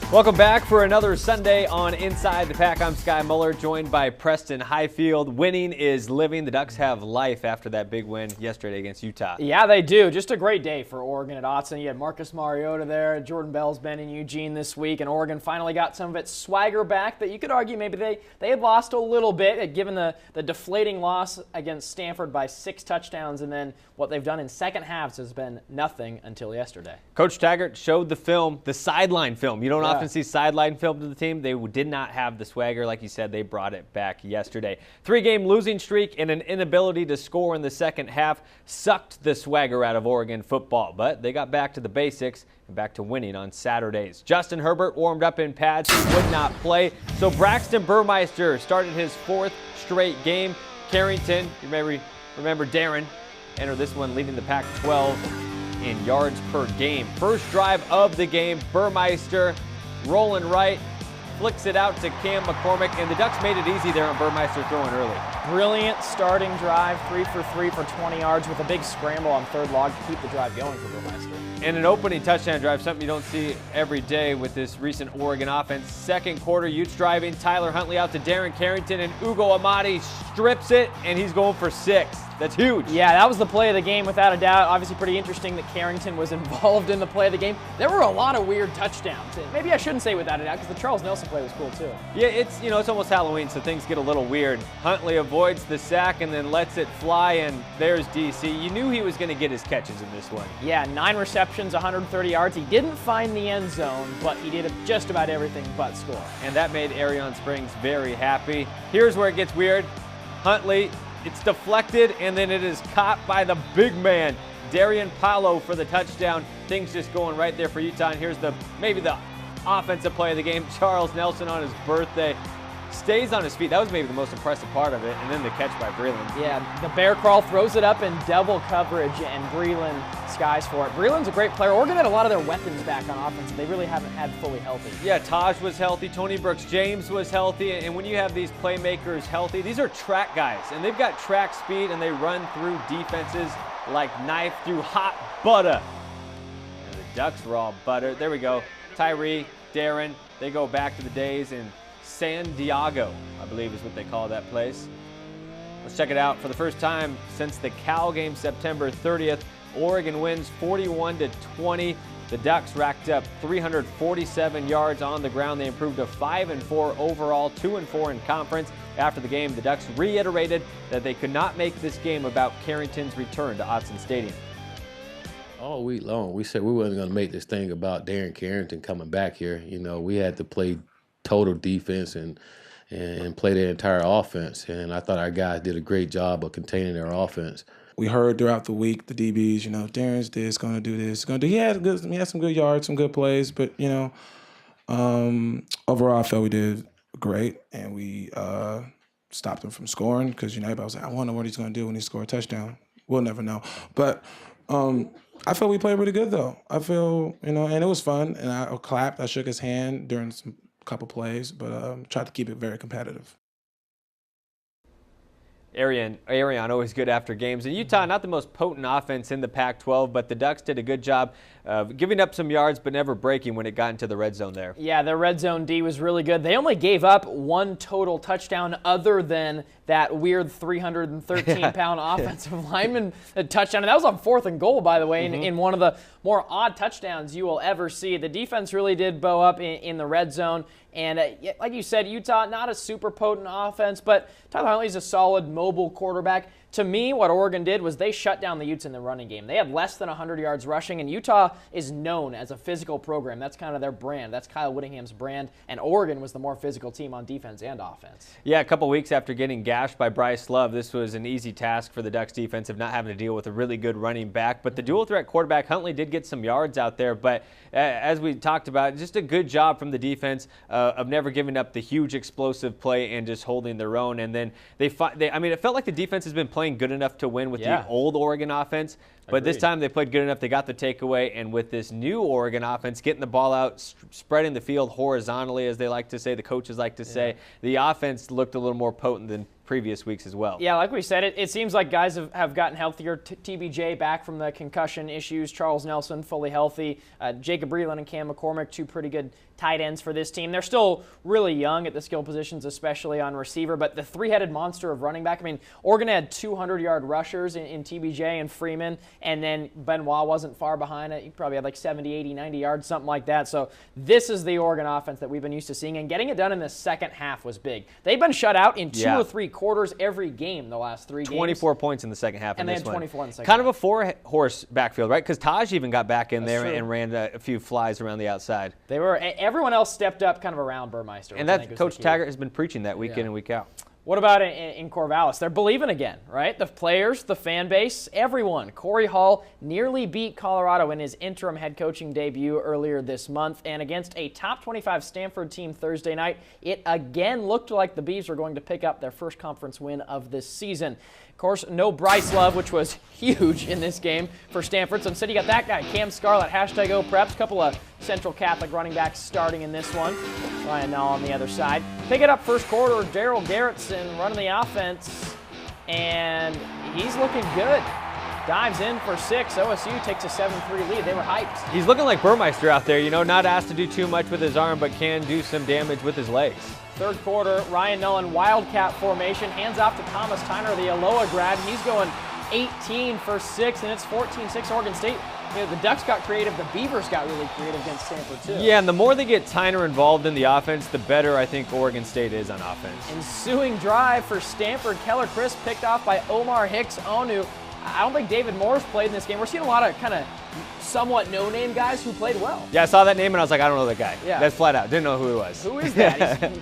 Welcome back for another Sunday on Inside the PAC. I'm Sky Muller, joined by Preston Hiefield. Winning is living. The Ducks have life after that big win yesterday against Utah. Yeah, they do. Just a great day for Oregon at Autzen. You had Marcus Mariota there. Jordan Bell's been in Eugene this week, and Oregon finally got some of its swagger back that you could argue maybe they had lost a little bit, given the deflating loss against Stanford by 6 touchdowns, and then what they've done in second halves has been nothing until yesterday. Coach Taggart showed the film, the sideline film. You don't often see sideline film to the team. They did not have the swagger. Like you said, they brought it back yesterday. 3-game losing streak and an inability to score in the second half sucked the swagger out of Oregon football, but they got back to the basics and back to winning on Saturdays. Justin Herbert warmed up in pads. He would not play, so Braxton Burmeister started his 4th straight game. Carrington, you may remember Darren, entered this one leading the Pac-12 in yards per game. First drive of the game, Burmeister rolling right, flicks it out to Cam McCormick, and the Ducks made it easy there on Burmeister throwing early. Brilliant starting drive, 3 for 3 for 20 yards with a big scramble on third log to keep the drive going for Burmeister. And an opening touchdown drive, something you don't see every day with this recent Oregon offense. Second quarter, Utes driving, Tyler Huntley out to Darren Carrington, and Ugo Amadi strips it, and he's going for 6. That's huge. Yeah, that was the play of the game without a doubt. Obviously pretty interesting that Carrington was involved in the play of the game. There were a lot of weird touchdowns. Maybe I shouldn't say without a doubt because the Charles Nelson play was cool too. Yeah, it's almost Halloween, so things get a little weird. Huntley avoids the sack and then lets it fly, and there's DC. You knew he was going to get his catches in this one. Yeah, 9 receptions, 130 yards. He didn't find the end zone, but he did just about everything but score. And that made Arion Springs very happy. Here's where it gets weird. Huntley, it's deflected, and then it is caught by the big man, Darian Paulo, for the touchdown. Things just going right there for Utah. And here's maybe the offensive play of the game. Charles Nelson on his birthday stays on his feet. That was maybe the most impressive part of it. And then the catch by Breland. Yeah, the bear crawl, throws it up in double coverage, and Breland skies for it. Breland's a great player. Oregon had a lot of their weapons back on offense. They really haven't had fully healthy. Yeah, Taj was healthy. Tony Brooks-James was healthy. And when you have these playmakers healthy, these are track guys. And they've got track speed, and they run through defenses like knife through hot butter. And the Ducks were all butter. There we go. Tyree, Darren, they go back to the days in San Diego, I believe is what they call that place. Let's check it out. For the first time since the Cal game September 30th, Oregon wins 41-20. The Ducks racked up 347 yards on the ground. They improved to 5-4 overall, 2-4 in conference. After the game, the Ducks reiterated that they could not make this game about Carrington's return to Autzen Stadium. All week long, we said we wasn't going to make this thing about Darren Carrington coming back here. You know, we had to play total defense and play their entire offense. And I thought our guys did a great job of containing their offense. We heard throughout the week, the DBs, Darren's this, going to do this, going to do. He had some good yards, some good plays, but, overall I felt we did great, and we stopped him from scoring because, everybody was like, I wonder what he's going to do when he scores a touchdown. We'll never know. But I felt we played really good, though. I feel, and it was fun, and I clapped. I shook his hand during couple plays, but tried to keep it very competitive. Arion always good after games. And Utah, not the most potent offense in the Pac-12, but the Ducks did a good job of giving up some yards but never breaking when it got into the red zone there. Yeah, their red zone D was really good. They only gave up 1 total touchdown other than that weird 313-pound offensive lineman touchdown. And that was on 4th and goal, by the way, in one of the more odd touchdowns you will ever see. The defense really did bow up in the red zone. And like you said, Utah, not a super potent offense, but Tyler Huntley's a solid mobile quarterback. To me, what Oregon did was they shut down the Utes in the running game. They had less than 100 yards rushing, and Utah is known as a physical program. That's kind of their brand. That's Kyle Whittingham's brand, and Oregon was the more physical team on defense and offense. Yeah, a couple weeks after getting gashed by Bryce Love, this was an easy task for the Ducks defense of not having to deal with a really good running back. But the dual threat quarterback, Huntley, did get some yards out there, but as we talked about, just a good job from the defense of never giving up the huge explosive play and just holding their own. And then it felt like the defense has been playing good enough to win with the old Oregon offense, But this Agreed. time they played good enough. They got the takeaway. And with this new Oregon offense, getting the ball out, spreading the field horizontally, as they like to say, the coaches like to say, the offense looked a little more potent than previous weeks as well. Yeah, like we said, it seems like guys have gotten healthier. TBJ back from the concussion issues. Charles Nelson fully healthy. Jacob Breland and Cam McCormick, two pretty good tight ends for this team. They're still really young at the skill positions, especially on receiver, but the three-headed monster of running back. I mean, Oregon had 200-yard rushers in TBJ and Freeman, and then Benoit wasn't far behind it. He probably had like 70, 80, 90 yards, something like that. So this is the Oregon offense that we've been used to seeing, and getting it done in the second half was big. They've been shut out in two or three quarters every game the last 3 games. 24 points in the second half. And in they this had one. 24 in the second Kind half. of a four-horse backfield, right? Because Taj even got back in there true. and ran a few flies around the outside. Everyone else stepped up kind of around Burmeister. And that Coach Taggart has been preaching that week in and week out. What about in Corvallis? They're believing again, right? The players, the fan base, everyone. Cory Hall nearly beat Colorado in his interim head coaching debut earlier this month. And against a top 25 Stanford team Thursday night, it again looked like the Beavs were going to pick up their first conference win of this season. Of course, no Bryce Love, which was huge in this game for Stanford. So instead, you got that guy, Cam Scarlett, #OPreps. A couple of Central Catholic running backs starting in this one. Ryan Nall on the other side. Pick it up first quarter, Daryl Garrettson running the offense, and he's looking good. Dives in for 6. OSU takes a 7-3 lead. They were hyped. He's looking like Burmeister out there, not asked to do too much with his arm, but can do some damage with his legs. Third quarter, Ryan Nullen, Wildcat formation, hands off to Thomas Tyner, the Aloha grad. He's going 18 for 6, and it's 14-6 Oregon State. The Ducks got creative. The Beavers got really creative against Stanford, too. Yeah, and the more they get Tyner involved in the offense, the better I think Oregon State is on offense. Ensuing drive for Stanford. Keller Crisp picked off by Omar Hicks-Onu. I don't think David Moore's played in this game. We're seeing a lot of kind of somewhat no-name guys who played well. Yeah, I saw that name and I was like, I don't know that guy. Yeah. That's flat out. Didn't know who he was. Who is that? He's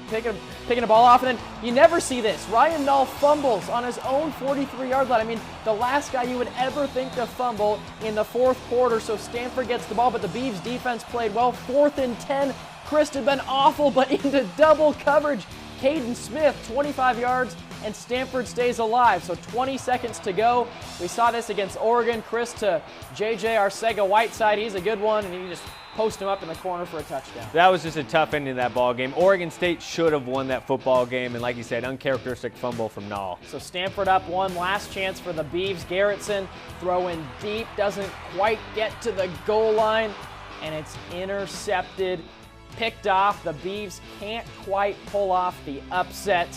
picking a ball off, and then you never see this. Ryan Null fumbles on his own 43-yard line. I mean, the last guy you would ever think to fumble in the fourth quarter, so Stanford gets the ball, but the Beavs defense played well. 4th and 10. Chris had been awful, but into double coverage. Caden Smith, 25 yards, and Stanford stays alive. So 20 seconds to go. We saw this against Oregon. Chris to J.J. Arcega-Whiteside. He's a good one, and you just post him up in the corner for a touchdown. That was just a tough ending of that ball game. Oregon State should have won that football game, and like you said, uncharacteristic fumble from Nall. So Stanford up one. Last chance for the Beavs. Garrettson throwing deep, doesn't quite get to the goal line, and it's intercepted. Picked off. The Beavs can't quite pull off the upset.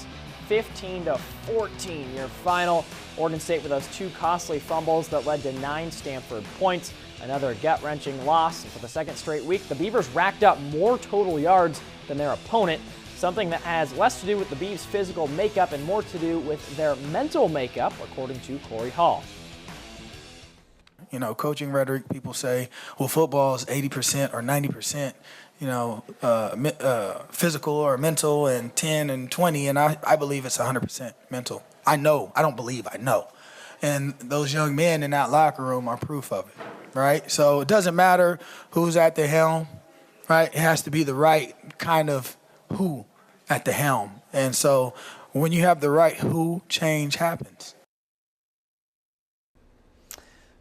15-14, your final. Oregon State with those 2 costly fumbles that led to 9 Stanford points. Another gut-wrenching loss. And for the second straight week, the Beavers racked up more total yards than their opponent, something that has less to do with the Beavs' physical makeup and more to do with their mental makeup, according to Cory Hall. Coaching rhetoric, people say, well, football is 80% or 90%. Physical or mental, and 10 and 20, and I believe it's 100% mental. I know. I don't believe. I know. And those young men in that locker room are proof of it, right? So it doesn't matter who's at the helm, right? It has to be the right kind of who at the helm. And so when you have the right who, change happens.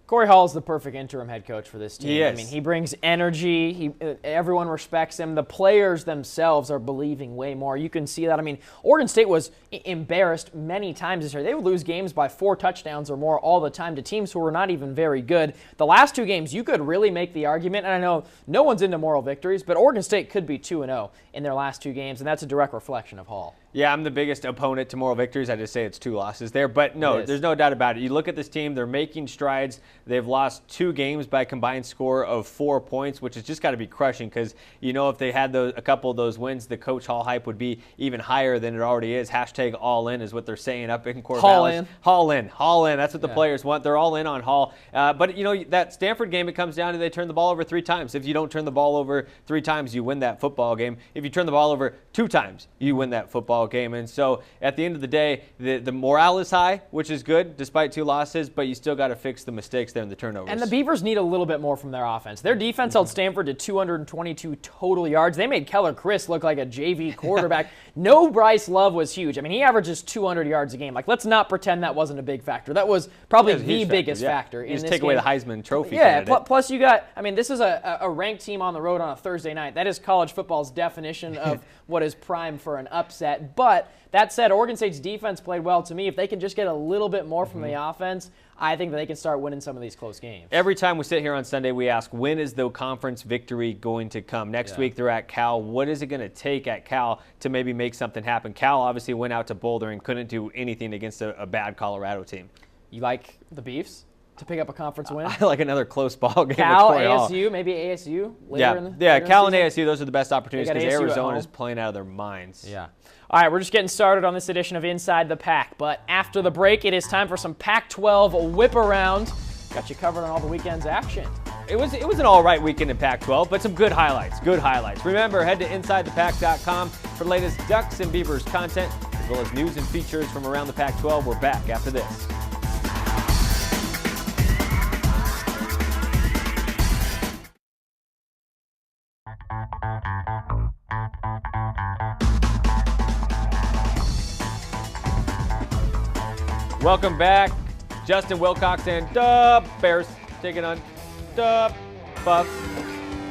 Cory Hall is the perfect interim head coach for this team. He is. I mean, he brings energy. Everyone respects him. The players themselves are believing way more. You can see that. I mean, Oregon State was embarrassed many times this year. They would lose games by 4 touchdowns or more all the time to teams who were not even very good. The last 2 games, you could really make the argument, and I know no one's into moral victories, but Oregon State could be 2-0 in their last 2 games, and that's a direct reflection of Hall. Yeah, I'm the biggest opponent to moral victories. I just say it's 2 losses there. But no, there's no doubt about it. You look at this team, they're making strides. They've lost 2 games by a combined score of 4 points, which has just got to be crushing because, if they had a couple of those wins, the Coach Hall hype would be even higher than it already is. # all in is what they're saying up in Corvallis. Hall in. Hall in. Hall in. That's what the players want. They're all in on Hall. But, that Stanford game, it comes down to they turn the ball over 3 times. If you don't turn the ball over 3 times, you win that football game. If you turn the ball over 2 times, you win that football football game. And so at the end of the day, the morale is high, which is good despite 2 losses, but you still got to fix the mistakes there in the turnovers. And the Beavers need a little bit more from their offense. Their defense held Stanford to 222 total yards. They made Keller Chris look like a JV quarterback. No Bryce Love was huge. I mean, he averages 200 yards a game. Like, let's not pretend that wasn't a big factor. That was probably the biggest factor in this game. Take away the Heisman Trophy. Yeah, plus you got, I mean, this is a ranked team on the road on a Thursday night. That is college football's definition of what is prime for an upset. But that said, Oregon State's defense played well to me. If they can just get a little bit more from the offense, I think that they can start winning some of these close games. Every time we sit here on Sunday, we ask, when is the conference victory going to come? Next week, they're at Cal. What is it going to take at Cal to maybe make something happen? Cal obviously went out to Boulder and couldn't do anything against a bad Colorado team. You like the Beefs to pick up a conference win? I like another close ball game. Cal, ASU, maybe ASU later in the Yeah, Cal and season? ASU, those are the best opportunities because ASU Arizona is playing out of their minds. Yeah. All right, we're just getting started on this edition of Inside the PAC, but after the break, it is time for some Pac-12 whip around. Got you covered on all the weekend's action. It was an all right weekend in Pac-12, but some good highlights. Good highlights. Remember, head to InsideThePac.com for the latest Ducks and Beavers content, as well as news and features from around the Pac-12. We're back after this. Welcome back. Justin Wilcox and Bears taking on Buffs.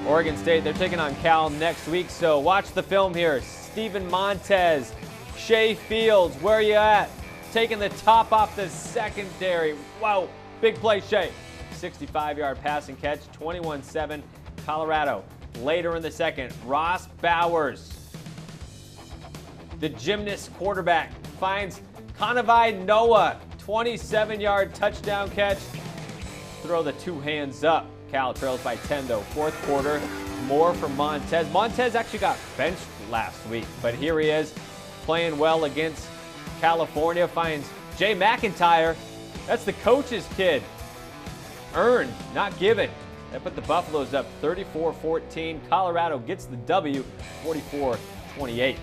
Oregon State, they're taking on Cal next week, so watch the film here. Steven Montez, Shea Fields, where are you at? Taking the top off the secondary. Wow, big play, Shea. 65-yard passing catch, 21-7, Colorado. Later in the second, Ross Bowers, the gymnast quarterback, finds Kanavai Noah, 27-yard touchdown catch. Throw the 2 hands up. Cal trails by 10, though. Fourth quarter, more from Montez. Montez actually got benched last week, but here he is playing well against California. Finds Jay McIntyre. That's the coach's kid. Earned, not given. That put the Buffaloes up 34-14. Colorado gets the W, 44-28.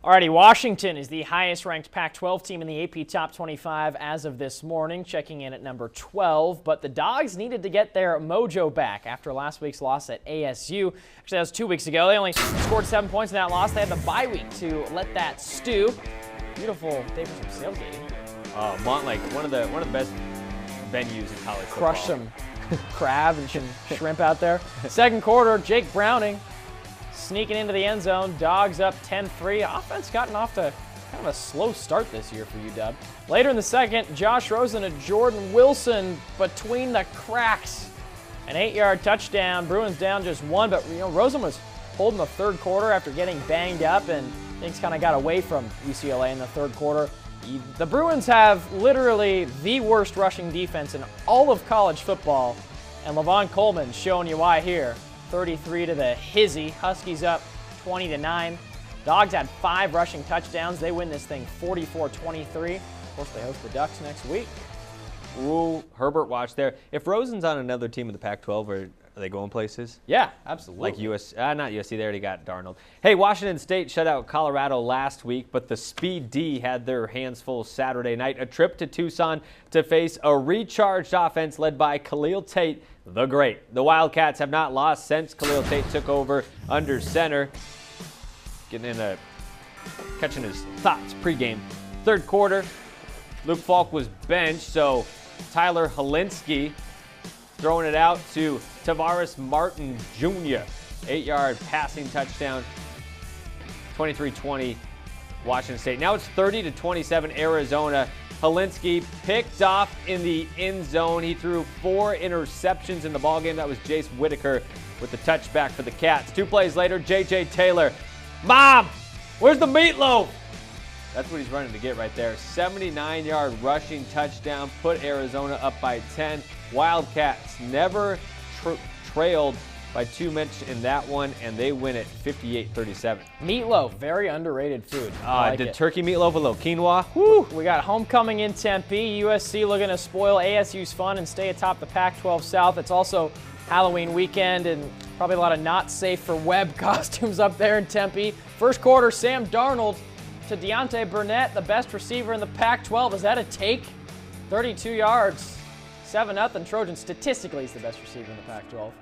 Alrighty, Washington is the highest-ranked Pac-12 team in the AP Top 25 as of this morning, checking in at number 12. But the Dogs needed to get their mojo back after last week's loss at ASU. Actually, that was 2 weeks ago. They only scored 7 points in that loss. They had the bye week to let that stew. Beautiful day for some tailgating. Montlake, one of the best venues in college football. Crush some crab and some shrimp out there. Second quarter, Jake Browning sneaking into the end zone. Dogs up 10-3. Offense gotten off to kind of a slow start this year for UW. Later in the second, Josh Rosen and Jordan Wilson between the cracks. An 8-yard touchdown. Bruins down just 1, but Rosen was holding the third quarter after getting banged up, and things kind of got away from UCLA in the third quarter. The Bruins have literally the worst rushing defense in all of college football, and Levon Coleman showing you why here. 33 to the hizzy. Huskies up 20-9. Dogs had 5 rushing touchdowns. They win this thing 44-23. Of course, they host the Ducks next week. Ooh, Herbert watch there. If Rosen's on another team in the Pac-12, are they going places? Yeah, absolutely. Like not USC, they already got Darnold. Hey, Washington State shut out Colorado last week, but the Speed D had their hands full Saturday night. A trip to Tucson to face a recharged offense led by Khalil Tate, the great. The Wildcats have not lost since Khalil Tate took over under center. Catching his thoughts pregame. Third quarter, Luke Falk was benched, so Tyler Helinski throwing it out to Tavares Martin Jr. 8-yard passing touchdown, 23-20 Washington State. Now it's 30-27 Arizona. Helinski picked off in the end zone. He threw 4 interceptions in the ballgame. That was Jace Whitaker with the touchback for the Cats. 2 plays later, J.J. Taylor. Mom, where's the meatloaf? That's what he's running to get right there. 79-yard rushing touchdown, put Arizona up by 10. Wildcats never trailed by too much in that one, and they win it 58-37. Meatloaf, very underrated food. Did turkey meatloaf a little quinoa? Woo! We got homecoming in Tempe. USC looking to spoil ASU's fun and stay atop the Pac-12 South. It's also Halloween weekend and probably a lot of not safe for web costumes up there in Tempe. First quarter, Sam Darnold to Deontay Burnett, the best receiver in the Pac-12. Is that a take? 32 yards, 7-0. Trojans statistically is the best receiver in the Pac-12.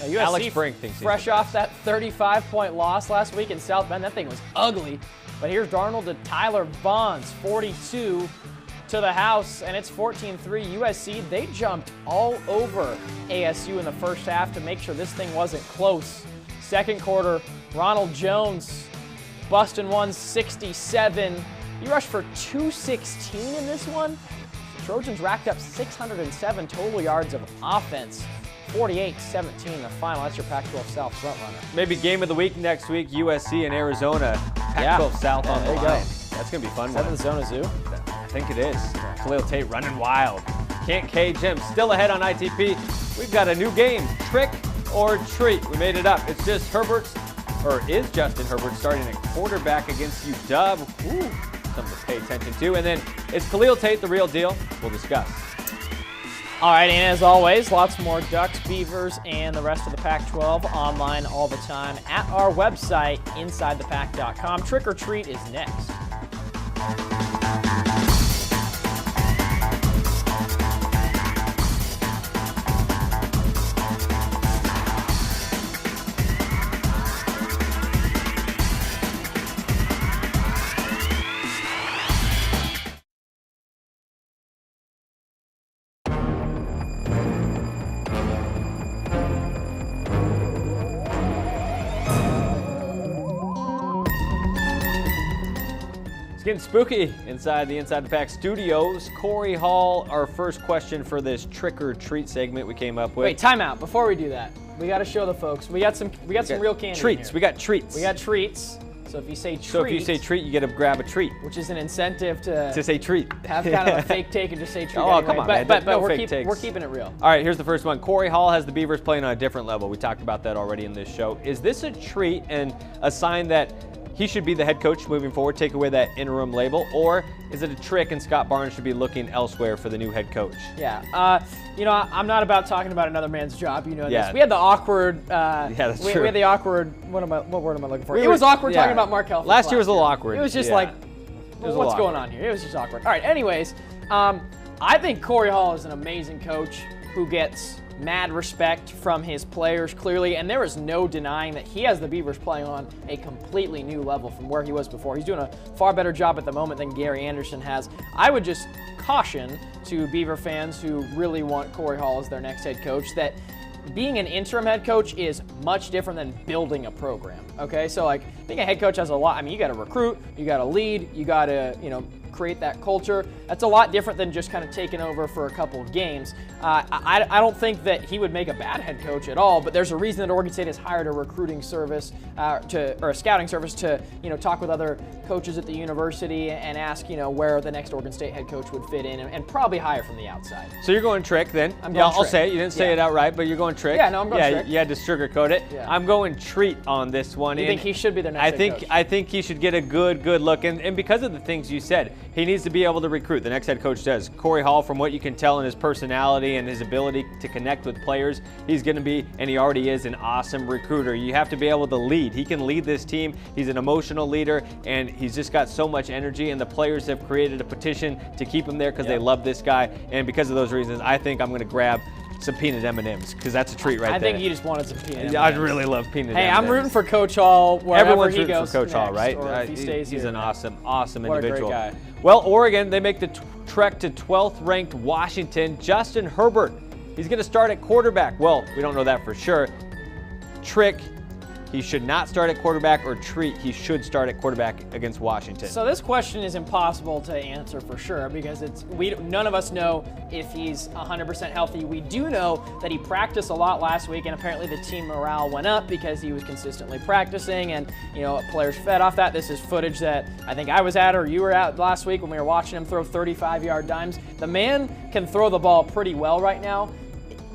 Now, USC, Alex Brink thinks he's fresh the off that 35-point loss last week in South Bend. That thing was ugly. But here's Darnold to Tyler Bonds, 42 to the house, and it's 14-3. USC, they jumped all over ASU in the first half to make sure this thing wasn't close. Second quarter, Ronald Jones busting 167. He rushed for 216 in this one. The Trojans racked up 607 total yards of offense. 48-17 in the final. That's your Pac-12 South frontrunner. Maybe game of the week next week, USC and Arizona. Pac-12 South on the there you line. go. That's going to be fun. Is that in the Zona Zoo? I think it is. Khalil Tate running wild. Can't cage him. Still ahead on ITP. We've got a new game, trick or treat. We made it up. It's just is Justin Herbert starting at quarterback against UW. Ooh, something to pay attention to. And then, is Khalil Tate the real deal? We'll discuss. All right, and as always, lots more Ducks, Beavers, and the rest of the Pac-12 online all the time at our website, InsideThePac.com. Trick or Treat is next. It's getting spooky inside the Pac studios. Cory Hall, our first question for this trick or treat segment we came up with. Wait, time out. Before we do that, we got to show the folks. We got some real candy. Treats. Here. We got treats. We got treats. So if you say treat, you get to grab a treat. which is an incentive to say treat. have kind of a fake take and just say treat. Oh, anyway. come on, man. But No we're fake takes. keeping it real. All right, here's the first one. Cory Hall has the Beavers playing on a different level. We talked about that already in this show. Is this a treat and a sign that he should be the head coach moving forward, take away that interim label, or is it a trick and Scott Barnes should be looking elsewhere for the new head coach? Yeah, I'm not about talking about another man's job. You know this. Yeah. We had the awkward. That's we true. had the awkward. What word am I looking for? It was awkward talking about Mark Helfrich. Last year was a little awkward. It was just Yeah. like, was a what's little going on here? It was just awkward. All right. Anyways, I think Cory Hall is an amazing coach who gets mad respect from his players, clearly, and there is no denying that he has the Beavers playing on a completely new level from where he was before. He's doing a far better job at the moment than Gary Anderson has. I would just caution to Beaver fans who really want Cory Hall as their next head coach that being an interim head coach is much different than building a program, okay? So, like, being a head coach has a lot. I mean, you got to recruit, you got to lead, you got to, create that culture. That's a lot different than just kind of taking over for a couple of games. I don't think that he would make a bad head coach at all, but there's a reason that Oregon State has hired a recruiting service or a scouting service to talk with other coaches at the university and ask where the next Oregon State head coach would fit in and probably hire from the outside. So you're going trick then? I'm going I'll trick. say it. You didn't say it outright, but you're going trick. Yeah, no, I'm going trick. You had to sugarcoat it. Yeah. I'm going treat on this one. You think he should be their next head coach? I think he should get a good look. And because of the things you said, he needs to be able to recruit. The next head coach does. Cory Hall, from what you can tell in his personality and his ability to connect with players, he's going to be, and he already is, an awesome recruiter. You have to be able to lead. He can lead this team. He's an emotional leader, and he's just got so much energy, and the players have created a petition to keep him there because they love this guy. And because of those reasons, I think I'm going to grab some peanut M&Ms because that's a treat right there. I think you just wanted some peanut M&Ms. I really love peanut M&Ms. Hey, I'm rooting for Coach Hall wherever Everyone's he rooting goes for Coach Hall, next, right? or if he stays he's here. an awesome What a great individual. guy. Well, Oregon, they make the trek to 12th ranked Washington. Justin Herbert, he's going to start at quarterback. Well, we don't know that for sure. Trick, he should not start at quarterback, or treat, he should start at quarterback against Washington. So this question is impossible to answer for sure because none of us know if he's 100% healthy. We do know that he practiced a lot last week, and apparently the team morale went up because he was consistently practicing, and players fed off that. This is footage that I think I was at or you were at last week when we were watching him throw 35-yard dimes. The man can throw the ball pretty well right now.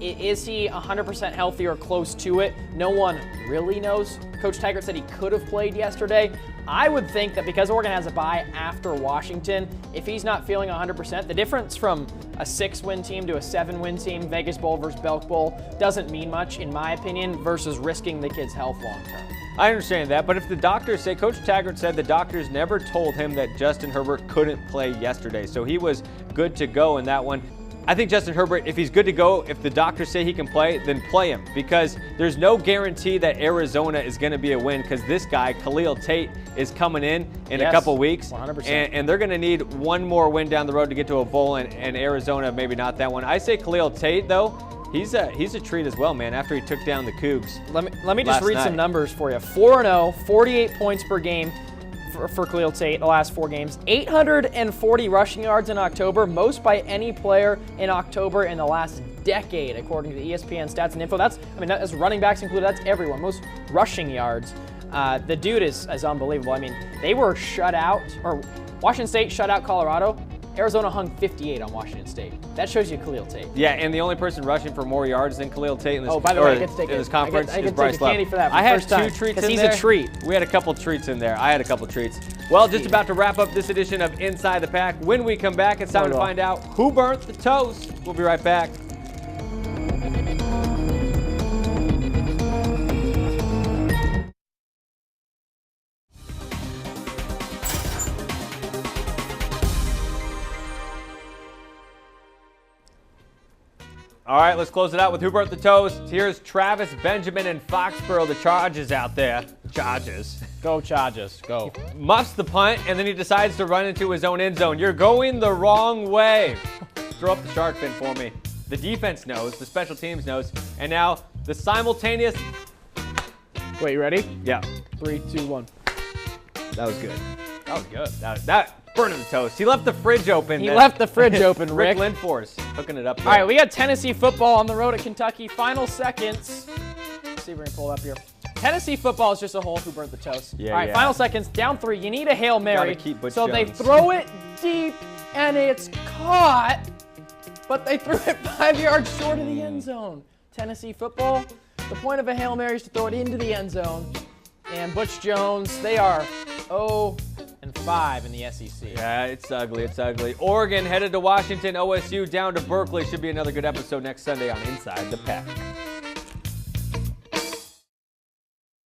Is he 100% healthy or close to it? No one really knows. Coach Taggart said he could have played yesterday. I would think that because Oregon has a bye after Washington, if he's not feeling 100%, the difference from a 6-win team to a 7-win team, Vegas Bowl versus Belk Bowl, doesn't mean much, in my opinion, versus risking the kid's health long term. I understand that, but if the doctors say, Coach Taggart said the doctors never told him that Justin Herbert couldn't play yesterday, so he was good to go in that one. I think Justin Herbert, if he's good to go, if the doctors say he can play, then play him, because there's no guarantee that Arizona is going to be a win, because this guy, Khalil Tate, is coming in a couple weeks. 100%. And they're going to need one more win down the road to get to a bowl, and Arizona, maybe not that one. I say Khalil Tate, though, he's a treat as well, man, after he took down the Cougs. Let me just read some numbers for you. 4-0, 48 points per game for Khalil Tate the last 4 games. 840 rushing yards in October, most by any player in October in the last decade, according to the ESPN stats and info. That's running backs included. That's everyone. Most rushing yards. The dude is unbelievable. I mean, they were shut out, or Washington State shut out Colorado. Arizona hung 58 on Washington State. That shows you Khalil Tate. Yeah, and the only person rushing for more yards than Khalil Tate in this, by the way, I get to take this conference I get is to Bryce take a candy Love. for that for I the had first time, 2 treats 'cause in he's there. a treat. We had a couple treats in there. I had a couple treats. Well, just about to wrap up this edition of Inside the Pack. When we come back, it's time to find out who burnt the toast. We'll be right back. All right, let's close it out with Who Burnt the Toast. Here's Travis Benjamin in Foxborough, the Chargers out there. Chargers. Go Chargers, go. Muffs the punt, and then he decides to run into his own end zone. You're going the wrong way. Throw up the shark fin for me. The defense knows, the special teams knows, and now the simultaneous. Wait, you ready? Yeah, 3, 2, 1. that was good. That was good. That burning the toast. He left the fridge open. He left the fridge open, Rick. Rick Lindfors hooking it up there. All right, we got Tennessee football on the road at Kentucky. Final seconds. Let's see if we can pull it up here. Tennessee football is just a whole Who burnt the toast. Yeah, all right, yeah. Final seconds. Down 3. You need a Hail Mary. Gotta keep Butch so they Jones. throw it deep, and it's caught, but they threw it 5 yards short of the end zone. Tennessee football, the point of a Hail Mary is to throw it into the end zone. And Butch Jones, they are 0-5 in the SEC. Yeah, it's ugly. It's ugly. Oregon headed to Washington. OSU down to Berkeley. Should be another good episode next Sunday on Inside the Pack.